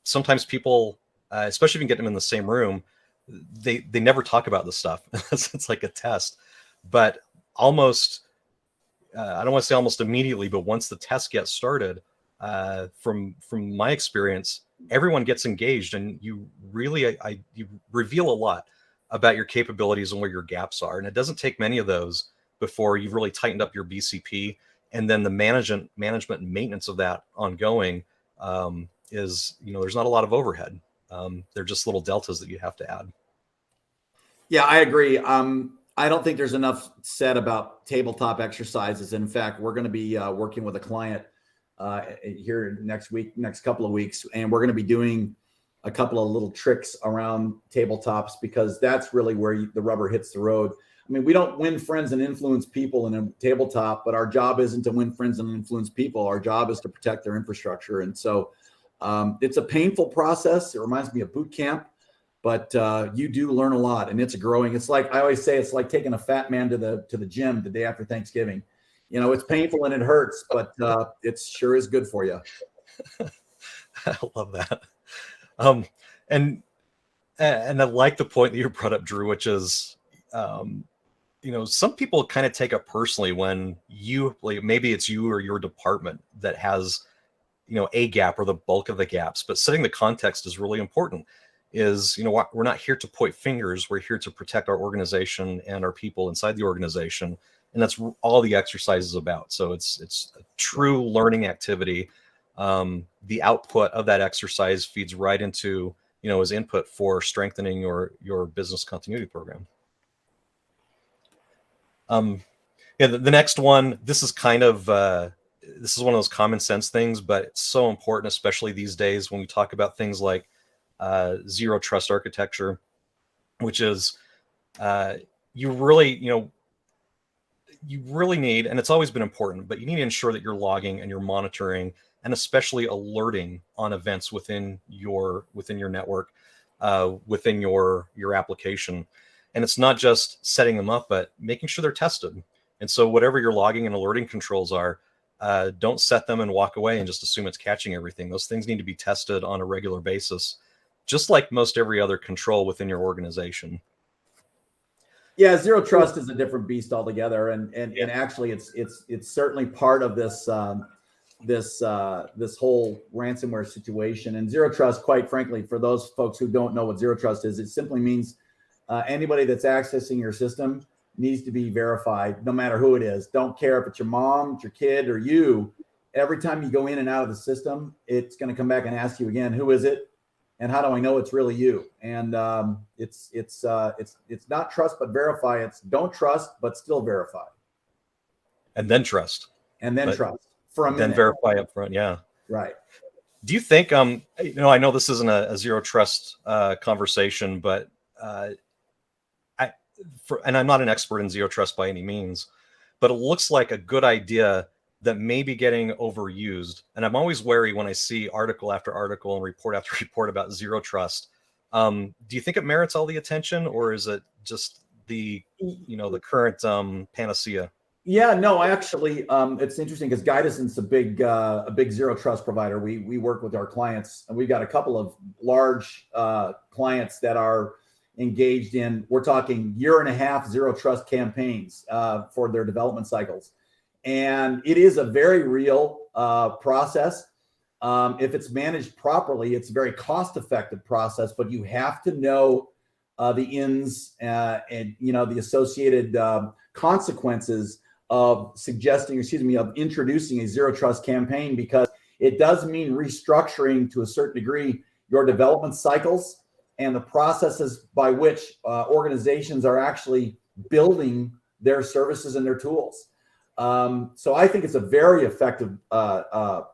sometimes people, especially if you get them in the same room, they never talk about this stuff. It's like a test, but almost, I don't want to say almost immediately, but once the test gets started, from my experience, everyone gets engaged, and you really, you reveal a lot about your capabilities and where your gaps are. And it doesn't take many of those before you've really tightened up your BCP, and then the management and maintenance of that ongoing is, there's not a lot of overhead. They're just little deltas that you have to add. Yeah, I agree. I don't think there's enough said about tabletop exercises. In fact, we're going to be working with a client here next couple of weeks, and we're going to be doing a couple of little tricks around tabletops, because that's really where the rubber hits the road. I mean, we don't win friends and influence people in a tabletop, but our job isn't to win friends and influence people. Our job is to protect their infrastructure. And so it's a painful process. It reminds me of boot camp, but you do learn a lot, and it's growing. It's like, I always say, it's like taking a fat man to the gym the day after Thanksgiving. It's painful and it hurts, but it sure is good for you. I love that. And I like the point that you brought up, Drew, which is, some people kind of take it personally when maybe it's you or your department that has, a gap or the bulk of the gaps, but setting the context is really important. Is, we're not here to point fingers. We're here to protect our organization and our people inside the organization. And that's all the exercise is about. So it's a true learning activity. The output of that exercise feeds right into, as input for strengthening your business continuity program. Yeah, the next one, this is kind of this is one of those common sense things, but it's so important, especially these days when we talk about things like zero trust architecture, which is you really need, and it's always been important, but you need to ensure that you're logging and you're monitoring and especially alerting on events within your network, within your application. And it's not just setting them up, but making sure they're tested. And so whatever your logging and alerting controls are, don't set them and walk away and just assume it's catching everything. Those things need to be tested on a regular basis, just like most every other control within your organization. Yeah, zero trust is a different beast altogether, and actually, it's certainly part of this this whole ransomware situation. And zero trust, quite frankly, for those folks who don't know what zero trust is, it simply means anybody that's accessing your system needs to be verified, no matter who it is. Don't care if it's your mom, it's your kid, or you. Every time you go in and out of the system, it's going to come back and ask you again, who is it? And how do I know it's really you? And it's not trust but verify. It's don't trust but still verify. And then trust. And then trust for a minute. Then verify up front. Yeah. Right. Do you think I know this isn't a zero trust conversation, but and I'm not an expert in zero trust by any means, but it looks like a good idea that may be getting overused. And I'm always wary when I see article after article and report after report about zero trust. Do you think it merits all the attention, or is it just the current panacea? Yeah, no, actually, it's interesting because Guidison's a big zero trust provider. We work with our clients, and we've got a couple of large clients that are engaged in, we're talking 1.5 year zero trust campaigns for their development cycles. And it is a very real process. If it's managed properly, it's a very cost-effective process, but you have to know the ins and the associated consequences of introducing a zero trust campaign, because it does mean restructuring to a certain degree your development cycles and the processes by which organizations are actually building their services and their tools. So I think it's a very effective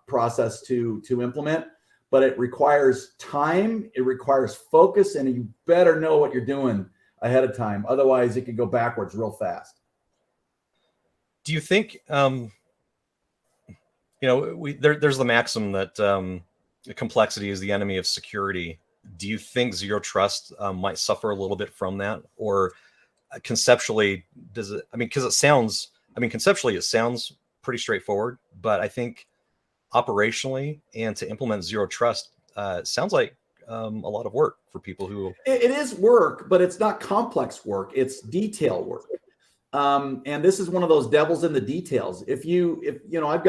process to implement, but it requires time, it requires focus, and you better know what you're doing ahead of time. Otherwise, it can go backwards real fast. Do you think, there's the maxim that complexity is the enemy of security. Do you think zero trust might suffer a little bit from that? Or conceptually, does it? Because conceptually it sounds pretty straightforward, but I think operationally and to implement zero trust sounds like a lot of work for people who. It is work, but it's not complex work. It's detail work. And this is one of those devils in the details. If I've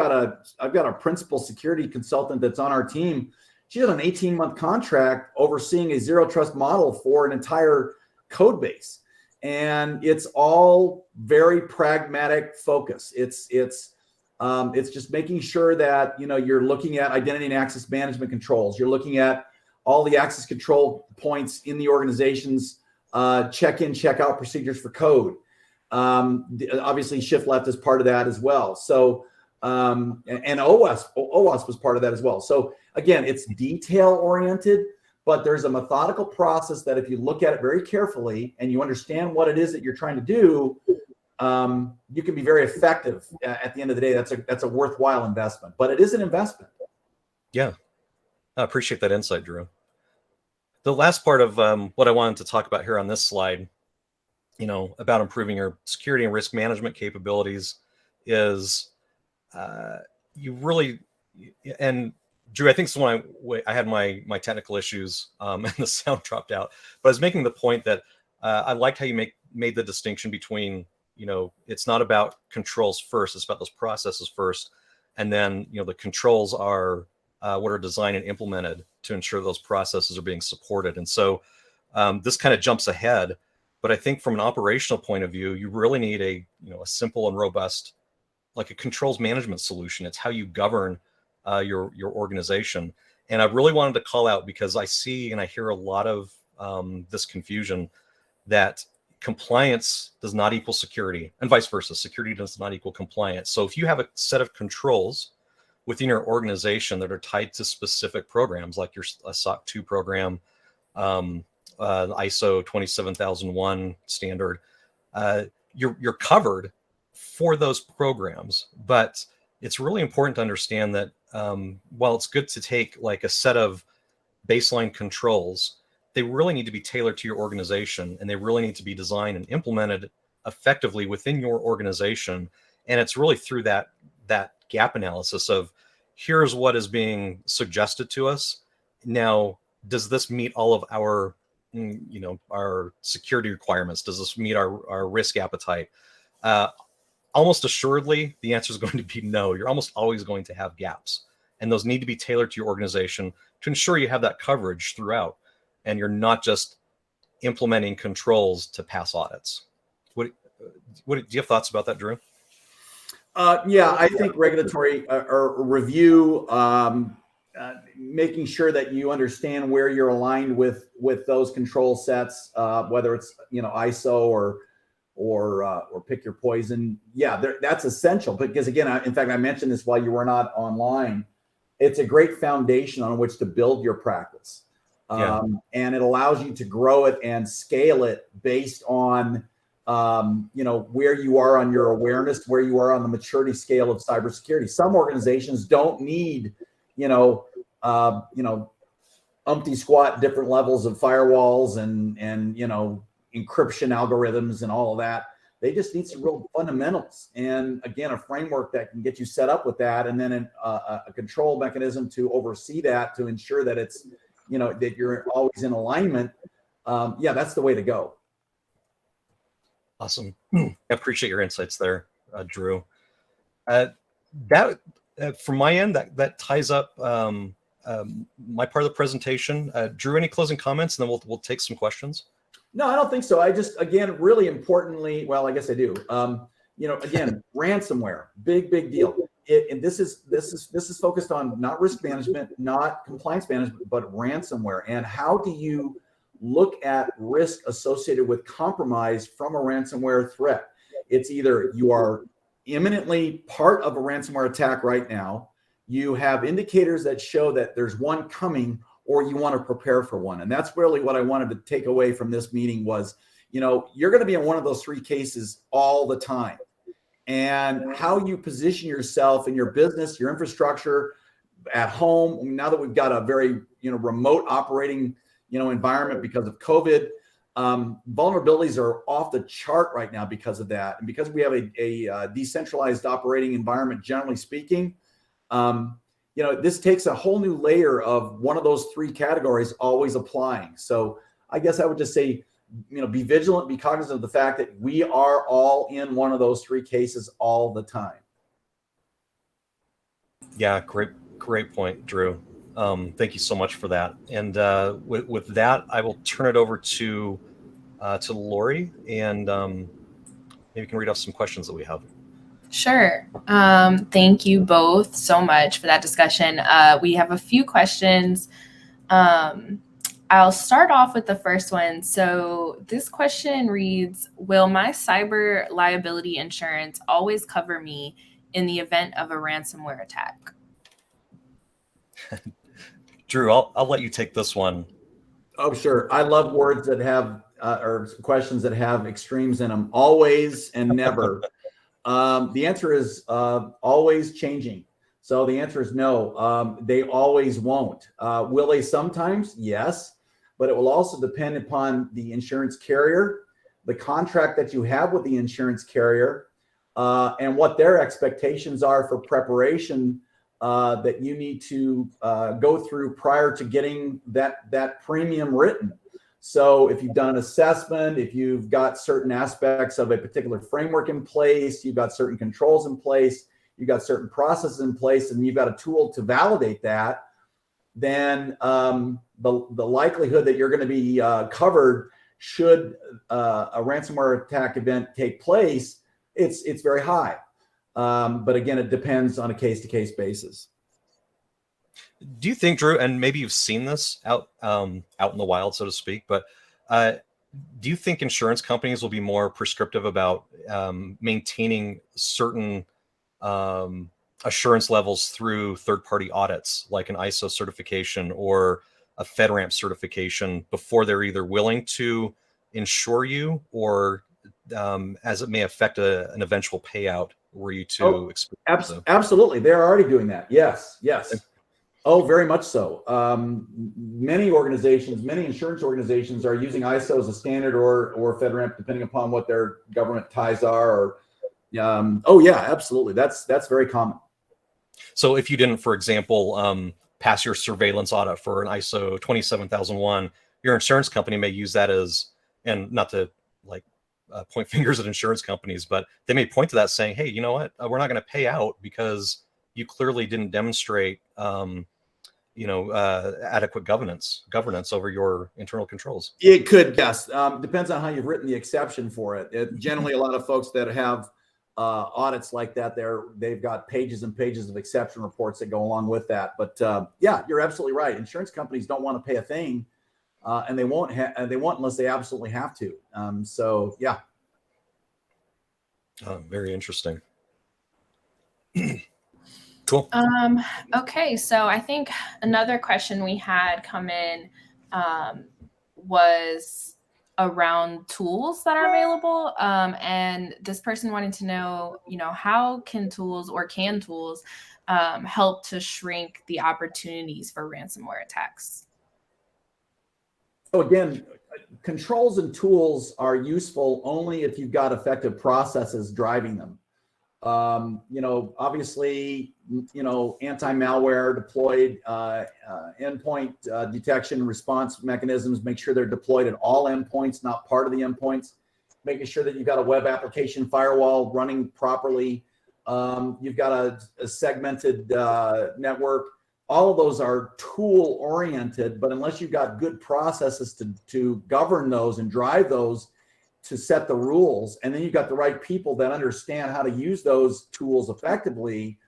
got a principal security consultant that's on our team. She had an 18-month contract overseeing a zero trust model for an entire code base. And it's all very pragmatic focus. It's just making sure that, you're looking at identity and access management controls. You're looking at all the access control points in the organization's check-in, check-out procedures for code. Obviously, shift left is part of that as well. So, and OWASP was part of that as well. So again, it's detail oriented, but there's a methodical process that if you look at it very carefully and you understand what it is that you're trying to do, you can be very effective at the end of the day. That's a worthwhile investment, but it is an investment. Yeah. I appreciate that insight, Drew. The last part of what I wanted to talk about here on this slide, about improving your security and risk management capabilities is you really, and Drew, I think it's when I had my technical issues and the sound dropped out, but I was making the point that I liked how you made the distinction between, it's not about controls first, it's about those processes first. And then, the controls are what are designed and implemented to ensure those processes are being supported. And so this kind of jumps ahead. But I think from an operational point of view, you really need a simple and robust, like a controls management solution. It's how you govern your organization. And I really wanted to call out, because I see and I hear a lot of this confusion that compliance does not equal security, and vice versa. Security does not equal compliance. So if you have a set of controls within your organization that are tied to specific programs, like your SOC 2 program, ISO 27001 standard, you're covered for those programs. But it's really important to understand that while it's good to take like a set of baseline controls, they really need to be tailored to your organization, and they really need to be designed and implemented effectively within your organization. And it's really through that gap analysis of, here's what is being suggested to us. Now, does this meet all of our our security requirements? Does this meet our risk appetite? Almost assuredly, the answer is going to be no. You're almost always going to have gaps, and those need to be tailored to your organization to ensure you have that coverage throughout, and you're not just implementing controls to pass audits. What do you have thoughts about that, Drew? Yeah, I think regulatory or review, making sure that you understand where you're aligned with those control sets, whether it's ISO or pick your poison. Yeah, that's essential, because again, in fact, I mentioned this while you were not online. It's a great foundation on which to build your practice. And it allows you to grow it and scale it based on where you are on your awareness, where you are on the maturity scale of cybersecurity. Some organizations don't need umpty squat different levels of firewalls and encryption algorithms and all of that. They just need some real fundamentals, and again, a framework that can get you set up with that, and then a control mechanism to oversee that, to ensure that it's that you're always in alignment. That's the way to go. Awesome. I appreciate your insights there, Drew. From my end, that ties up my part of the presentation. Drew, any closing comments, and then we'll take some questions. No, I don't think so. I just, again, really importantly, well, I guess I do. Again, ransomware, big deal. And this is focused on not risk management, not compliance management, but ransomware. And how do you look at risk associated with compromise from a ransomware threat? It's either you are imminently part of a ransomware attack right now, you have indicators that show that there's one coming, or you want to prepare for one. And that's really what I wanted to take away from this meeting was, you're going to be in one of those three cases all the time. And how you position yourself in your business, your infrastructure, at home, now that we've got a very, remote operating, environment because of COVID, vulnerabilities are off the chart right now because of that. And because we have a decentralized operating environment, generally speaking, this takes a whole new layer of one of those three categories always applying. So I guess I would just say, be vigilant, be cognizant of the fact that we are all in one of those three cases all the time. Yeah, great point, Drew. Thank you so much for that. And with that, I will turn it over to Lori, and maybe you can read off some questions that we have. Sure. Thank you both so much for that discussion. We have a few questions. I'll start off with the first one. So this question reads, will my cyber liability insurance always cover me in the event of a ransomware attack? Drew, I'll let you take this one. Oh, sure. I love words that have, or questions that have extremes in them. Always and never. The answer is always changing. So the answer is no. They always won't. Will they sometimes? Yes. But it will also depend upon the insurance carrier, the contract that you have with the insurance carrier, and what their expectations are for preparation that you need to go through prior to getting that premium written. So if you've done an assessment, if you've got certain aspects of a particular framework in place, you've got certain controls in place, you've got certain processes in place, and you've got a tool to validate that, then the likelihood that you're going to be covered should a ransomware attack event take place, it's very high. But again, it depends on a case-to-case basis. Do you think, Drew, and maybe you've seen this out in the wild, so to speak, but do you think insurance companies will be more prescriptive about maintaining certain assurance levels through third-party audits, like an ISO certification or a FedRAMP certification, before they're either willing to insure you, or as it may affect an eventual payout were you to experience them? Absolutely. They're already doing that. Yes. Oh, very much so. Many insurance organizations are using ISO as a standard, or FedRAMP, depending upon what their government ties are. Or oh yeah, absolutely. That's very common. So if you didn't, for example, pass your surveillance audit for an ISO 27001, your insurance company may use that as, and not to like point fingers at insurance companies, but they may point to that saying, hey, you know what, we're not going to pay out because you clearly didn't demonstrate adequate governance over your internal controls. It could, yes. Depends on how you've written the exception for it. Generally, a lot of folks that have audits like that, they've got pages and pages of exception reports that go along with that. But yeah, you're absolutely right. Insurance companies don't want to pay a thing, and they won't unless they absolutely have to. So yeah. Very interesting. Cool. Okay, so I think another question we had come in was around tools that are available. And this person wanted to know, how can tools help to shrink the opportunities for ransomware attacks? So again, controls and tools are useful only if you've got effective processes driving them. Obviously, anti-malware deployed, endpoint detection response mechanisms, make sure they're deployed at all endpoints, not part of the endpoints, making sure that you've got a web application firewall running properly. You've got a segmented network. All of those are tool oriented, but unless you've got good processes to govern those and drive those, to set the rules, and then you've got the right people that understand how to use those tools effectively,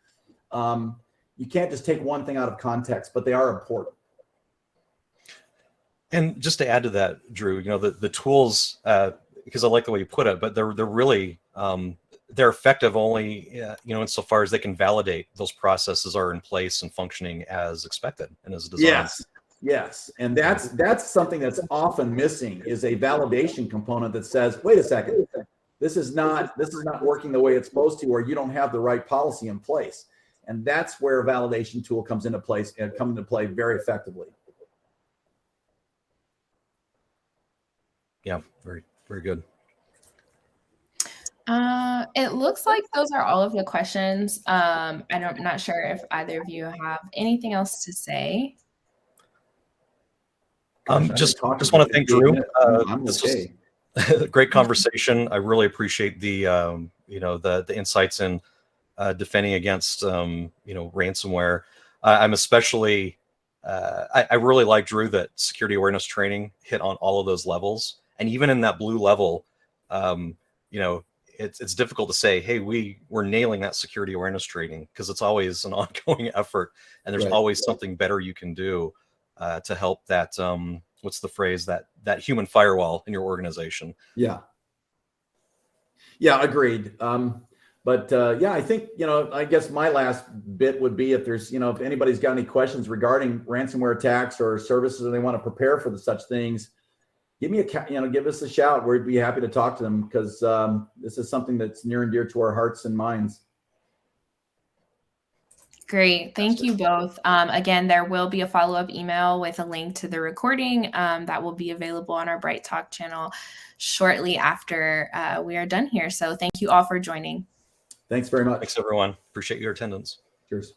you can't just take one thing out of context, but they are important. And just to add to that, Drew, the tools, because I like the way you put it, but they're really they're effective only insofar as they can validate those processes are in place and functioning as expected and as designed. Yes, and that's something that's often missing, is a validation component that says, wait a second, this is not working the way it's supposed to, or you don't have the right policy in place. And that's where a validation tool comes into place and come into play very effectively. Yeah, very, very good. It looks like those are all of the questions. I'm not sure if either of you have anything else to say. Just want to thank Drew. This was a great conversation. I really appreciate the the insights in defending against ransomware. I'm especially I really like, Drew, that security awareness training hit on all of those levels, and even in that blue level, it's difficult to say, hey, we're nailing that security awareness training, because it's always an ongoing effort, and there's always something better you can do to help that what's the phrase, that human firewall in your organization. Yeah, agreed. But I think, I guess my last bit would be, if there's, if anybody's got any questions regarding ransomware attacks or services, and they want to prepare for such things, give us a shout. We'd be happy to talk to them, because this is something that's near and dear to our hearts and minds. Great. Thank you both. Again, there will be a follow-up email with a link to the recording that will be available on our Bright Talk channel shortly after we are done here. So thank you all for joining. Thanks very much. Thanks, everyone. Appreciate your attendance. Cheers.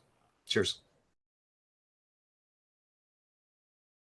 Cheers.